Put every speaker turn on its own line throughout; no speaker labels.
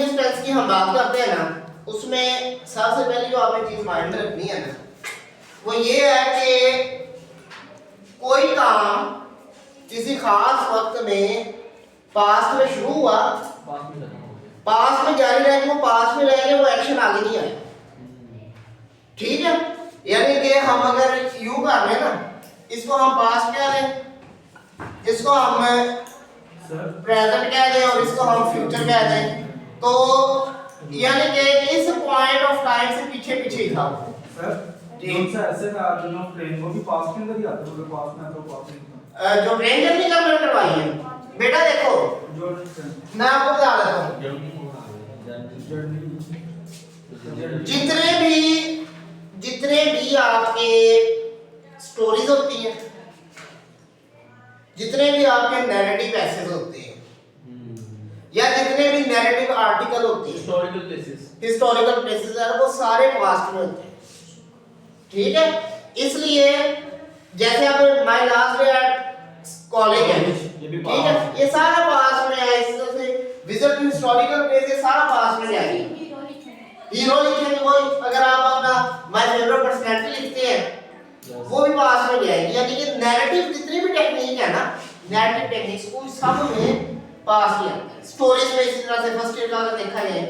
Continuous tense की हम बात करते हैं ना, उसमें सबसे पहले जो आपने चीज माइंड में रखनी है ना, वो ये है कि कोई काम किसी खास वक्त में पास्ट में शुरू हुआ, पास्ट में जारी रह गया, वो पास्ट में रह गया, वो एक्शन आगे नहीं आया। ठीक है, यानी कि हम अगर यू कर रहे हैं ना, इसको हम पास्ट कह दें, इसको हम प्रेजेंट कह दें और इसको हम फ्यूचर कह दें, तो यानी कि इस पॉइंट ऑफ टाइम से पीछे पीछे ही था
सर। जी सर, ऐसे ना जो ट्रेन वो भी पास्ट के अंदर ही आता है, पास्ट में तो पास्ट में
जो ट्रेन जर्नी का मैंने करवाई है बेटा, देखो
जो
मैं आपको बता देता हूँ, जितने भी आपके स्टोरीज होती हैं, जितने भी आपके नैरेटिव एसेस होते हैं, या जितने भी नैरेटिव आर्टिकल होते हैं, हिस्टोरिकल प्लेसेस है, वो सारे पास्ट में होते हैं। ठीक है, इसलिए जैसे आप my last day at college है, ठीक है, ये सारा पास्ट में है। इस तरह से विजिट टू हिस्टोरिकल प्लेस, ये सारा पास्ट में है। हीरो लिखेंगे वही, अगर आप अपना माय फेवरेट पर्सनालिटी लिखते हैं वो भी पास्ट में जाएगी। यानी कि नैरेटिव जितनी भी टेक्निक है ना, नैरेटिव टेक्निक्स को सब में पास्ट में आता है। स्टोरीज में इसी तरह से फर्स्ट ईयर का अगर देखा जाए,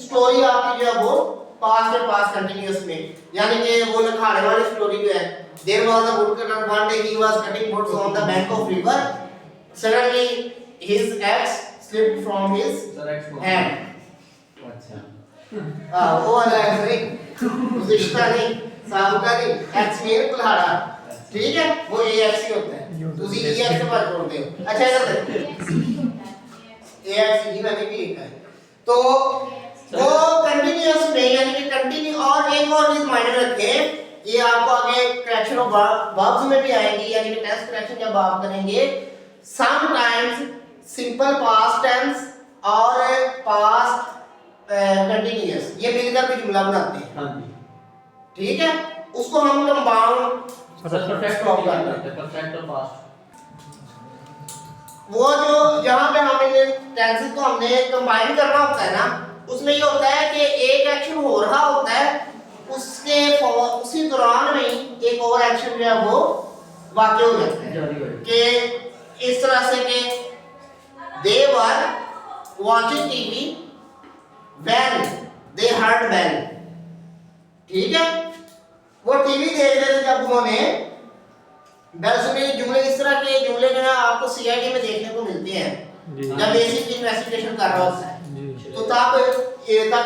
स्टोरी आपकी जो है वो पास्ट में पास्ट कंटीन्यूअस में, यानी कि वो लिखाने वाली स्टोरी जो है, there was a woodcutter one day he was cutting woods on the bank of river, suddenly his axe slipped from his hand.
अच्छा
वो वाला एक्स नहीं, रिश्ता नहीं, साहब का नहीं, एक्स मेरे कुल्हाड़ा, ठीक है, वो ए एक्स ही होता है, ਤੁਸੀਂ ए एक्स पर छोड़ते हो। अच्छा इधर देखो, ए एक्स ही मैंने भी लिखा है, तो वो कंटीन्यूअस में, यानी कि कंटिन्यू। और एक और चीज माइंड में रखें, ये आपको आगे करेक्शन ऑफ वर्ब्स में भी आएगी, यानी कि टेंस करेक्शन जब आप करेंगे, समटाइम्स सिंपल पास्ट टेंस और पास्ट कंटीन्यूअस ये मिलकर भी जुमला बनाते हैं।
हां जी,
ठीक है, उसको हम कंपाउंड
परफेक्ट
स्टॉप करते हैं।
परफेक्ट और पास्ट
वो जो जहां पे हमें टेंसेस को हमने कंबाइन करना होता है ना, उसमें ये होता है कि एक एक्शन हो रहा होता है, उसके उसी दौरान में एक और एक्शन जो है वो वाक़ई हो जाता है। कि इस तरह से कि they were watching TV when they heard bell. ठीक है, वो टीवी देख रहे थे जब उन्होंने बेल सुनी। जुमले इस तरह के जुमले जो है आपको सीआईडी में देखने को मिलते हैं, जब बेसिक इन्वेस्टिगेशन कर रहा होता है, तो तब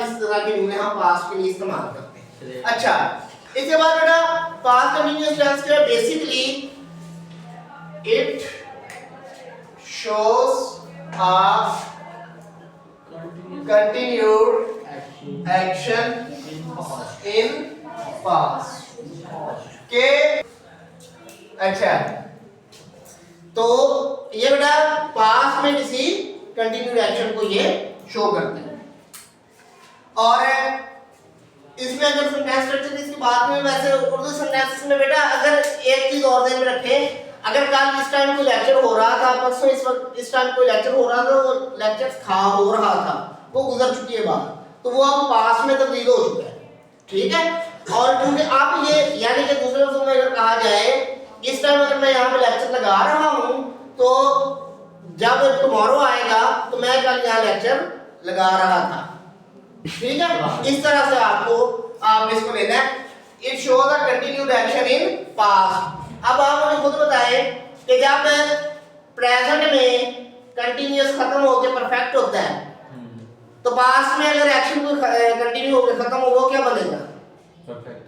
इस तरह के जुमले हम पास्ट के लिए इस्तेमाल करते हैं। अच्छा, इसके बाद बेटा पास्ट कंटीन्यूअस टेंस के basically it shows a continued action in past के। अच्छा, तो ये बेटा पास्ट में किसी कंटिन्यूड एक्शन को ये शो करते हैं। और इसमें अगर सेंटेंस स्ट्रक्चर की बात में, वैसे उर्दू सेंटेंसेस में बेटा अगर एक चीज और ध्यान में रखें, अगर कल इस टाइम कोई लेक्चर हो रहा था, परसों इस टाइम कोई लेक्चर हो रहा था, वो लेक्चर हो रहा था, वो गुजर चुकी है बात, तो वो अब पास्ट में तब्दील हो चुका है। ठीक है, और क्योंकि आप ये, यानी कि दूसरे लफ्ज़ों में अगर कहा जाए, इस टाइम अगर मैं यहाँ पे लेक्चर लगा रहा हूँ, तो जब टुमारो आएगा तो मैं कल यहाँ लेक्चर लगा रहा था। ठीक है, इस तरह से आप इसको लेना है। It shows a continued action in past. अब आप मुझे खुद बताएं कि जब प्रेजेंट में कंटिन्यूअस खत्म होकर परफेक्ट होता है, तो पास्ट में अगर एक्शन कोई कंटिन्यू होकर खत्म हो, वो क्या बनेगा?
परफेक्ट।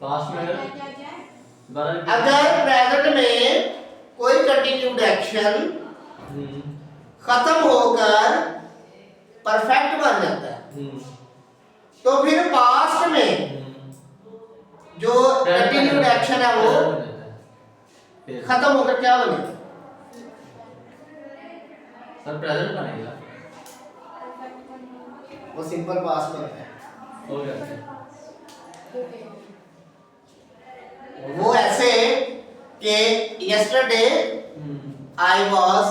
पास्ट में
अगर प्रेजेंट में कोई कंटिन्यूड एक्शन खत्म होकर परफेक्ट बन जाता है, तो फिर पास्ट में जो कंटिन्यूड एक्शन है वो खत्म होकर क्या बनेगा?
सर प्रेजेंट बनेगा,
वो सिंपल पास्ट बनता है।
हो गया।
वो ऐसे कि yesterday I was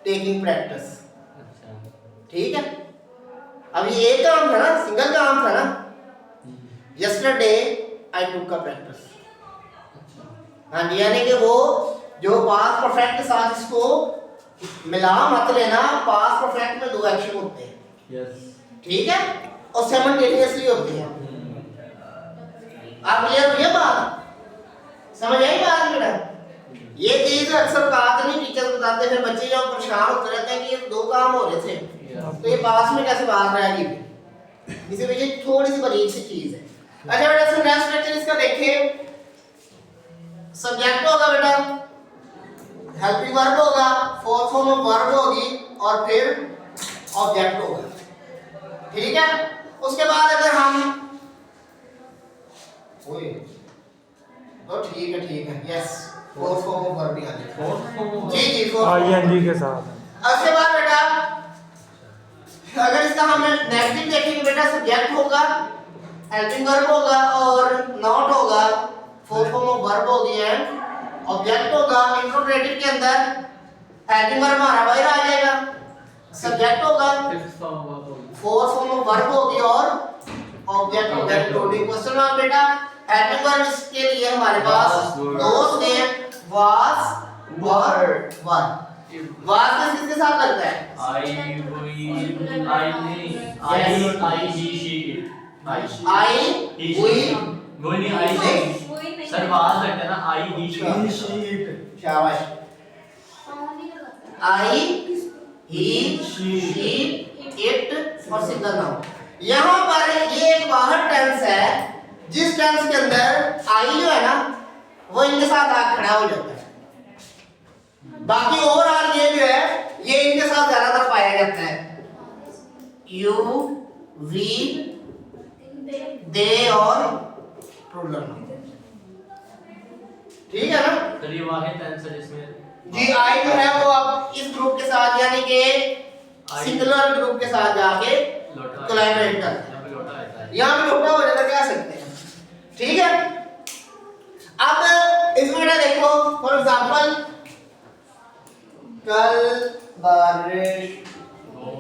taking practice।
अच्छा,
ठीक है, अब ये एक काम था ना, सिंगल काम था ना। Yesterday I took a practice. हाँ जी, यानी कि वो जो पास्ट परफेक्ट के साथ इसको मिला मत लेना, पास्ट परफेक्ट में दो एक्शन होते हैं।
यस।
ठीक है, और साइमल्टेनियसली होते हैं। आप क्लियर हुई बात? समझ आई बात बेटा? ये चीज अक्सर बात नहीं टीचर बताते, फिर बच्चे जब परेशान होते रहते हैं कि ये दो काम हो रहे थे, तो ये पास में कैसे बात रहेगी? इसी वजह थोड़ी सी बारीक सी चीज है। अच्छा बेटा, इसका नेक्स्ट स्ट्रक्चर इसका देखिए। सब्जेक्ट होगा बेटा, हेल्पिंग वर्ब होगा, फोर्थ फॉर्म ऑफ वर्ब होगी, और फिर ऑब्जेक्ट होगा। ठीक है, उसके बाद अगर हम ओए तो ठीक है, yes, fourth form of verb भी आ जाएगा। जी जी,
आईएनजी के साथ।
उसके बाद बेटा अगर इसका हम नेगेटिव देखेंगे बेटा, सब्जेक्ट होगा, हेल्पिंग वर्ब होगा और नॉट होगा, फोर्थ फॉर्म ऑफ वर्ब होगी एंड ऑब्जेक्ट होगा। इंट्रोगेटिव के अंदर हेल्पिंग वर्ब हमारा बाहर आ जाएगा, सब्जेक्ट होगा, फोर्थ फॉर्म ऑफ वर्ब होगी और ऑब्जेक्ट होगा। इंक्लूडिंग क्वेश्चन मार्क बेटा, हेल्पिंग वर्ब इसके लिए हमारे पास दो हैं, वाज वर वर। वाज किसके साथ लगता है? आई
सर वाज लगता है ना, आई ही
शीट। शाबाश। आई ही शी इट और सिंगल नाउन। यहाँ पर ये एक वाहड टेंस है, जिस टेंस के अंदर आई जो है ना वो इनके साथ आ खड़ा हो जाता है। बाकी ओवरऑल ये जो है ये इनके साथ ज्यादातर पाया जाता है। यू, वी, दे और प्लूरल। ठीक है ना?
तो ये वाहिद टेंस है जिसमें
जी आई जो है वो अब इस ग्रुप के साथ यानी कि सिंगुलर ग्रुप के साथ जाके कोलैबोरेट करता है। यहाँ पे लोटा हो जाता कह सकते हैं। ठीक है, अब इसमें बेटा देखो, फॉर एग्जांपल कल बारिश
हो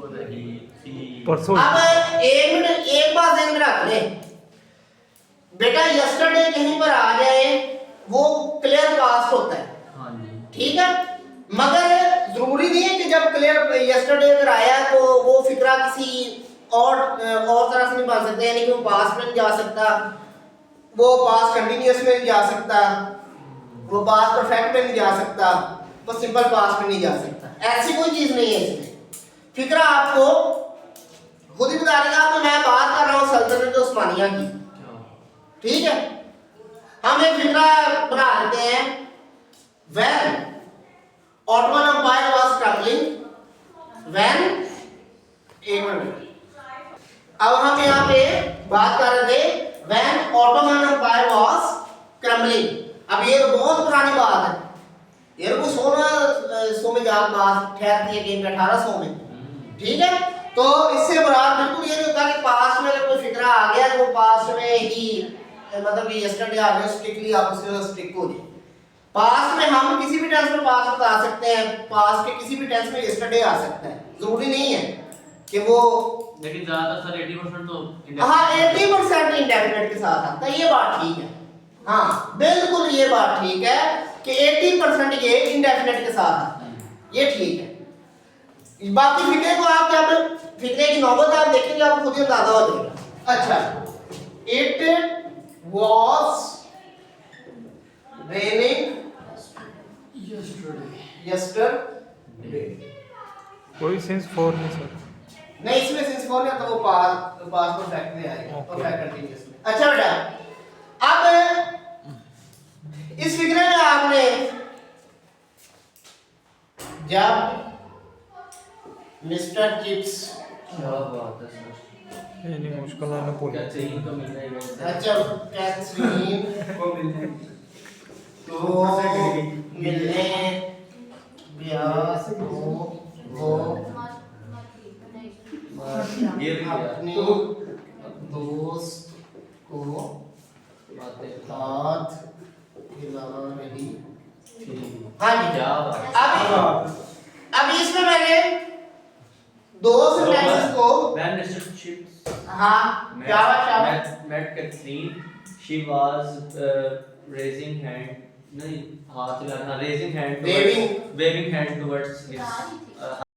रही थी।
परसों।
अब एक बात ध्यान में रख ले बेटा, यस्टरडे कहीं पर आ जाए वो क्लियर पास्ट होता है।
हाँ जी।
ठीक है, मगर जरूरी नहीं है कि जब क्लियर यस्टरडे अगर आया तो वो फिक्रा किसी और तरह से नहीं बन सकता, यानी कि वो पास्ट में नहीं जा सकता, वो पास्ट कंटिन्यूअस में नहीं जा सकता, वो पास्ट परफेक्ट में नहीं जा सकता, वो सिंपल पास्ट में नहीं जा सकता। ऐसी कोई चीज नहीं है इसमें। फिक्रा आपको खुद ही बता देगा। तो मैं बात कर रहा हूँ सल्तनत उस्मानिया की। ठीक है, हम एक फिक्रा बना लेते हैं। When Ottoman Empire was struggling, when एक मिनट, अब हम यहाँ पे बात कर रहे थे when Ottoman Empire was crumbling। अब ये तो बहुत पुरानी बात है, ये को 1600 में जाकर बात ठहरती है गेम 1800 में। ठीक है, तो इससे बराबर बिल्कुल ये नहीं होता कि पास्ट में अगर कोई फिक्रा आ गया तो वो पास्ट में ही मतलब कि यस्टरडे आ गया स्ट्रिक्टली आप उससे स्टिक हो जाए। पास्ट में हम किसी भी टेंस में पास्ट बता सकते हैं, पास्ट के किसी भी टेंस में यस्टरडे आ सकता है, जरूरी नहीं है कि वो,
लेकिन ज्यादातर सर 80% तो
हाँ 80% इंडेफिनिट के साथ आता है। ये बात ठीक है, हाँ बिल्कुल ये बात ठीक है कि 80% ये इंडेफिनिट के साथ आता है, ये ठीक है। बाकी फिक्रे को आप जब फिक्रे की नौबत आप देखेंगे आपको खुद ही अंदाजा हो जाएगा। अच्छा, इट was raining yesterday।
कोई सेंस फॉर नहीं सर।
नहीं, इसमें सिंस फॉर नहीं, तो वो पास्ट परफेक्ट में आएगा, परफेक्ट कंटीन्यूअस में। अच्छा बेटा, अब इस फिक्रे में आपने जब मिस्टर चिप्स,
क्या बात है सर,
ये नहीं मुश्किल है ना बोल।
क्या चाहिए तो मिल जाएगा।
अच्छा कैथरीन
को मिलने
तो मिलने ब्यास को वो
ये भी गया।
अपने दोस्त को
बातें
हाथ हिला रही
थी।
हाँ जी।
क्या बात है।
अब इसमें मैंने दो सेंटेंसेस को
When Mr. Chips
हाँ शाबाश
met Kathleen, she was raising hand. नहीं हाथ लगा raising hand towards
Waving.
waving hand towards his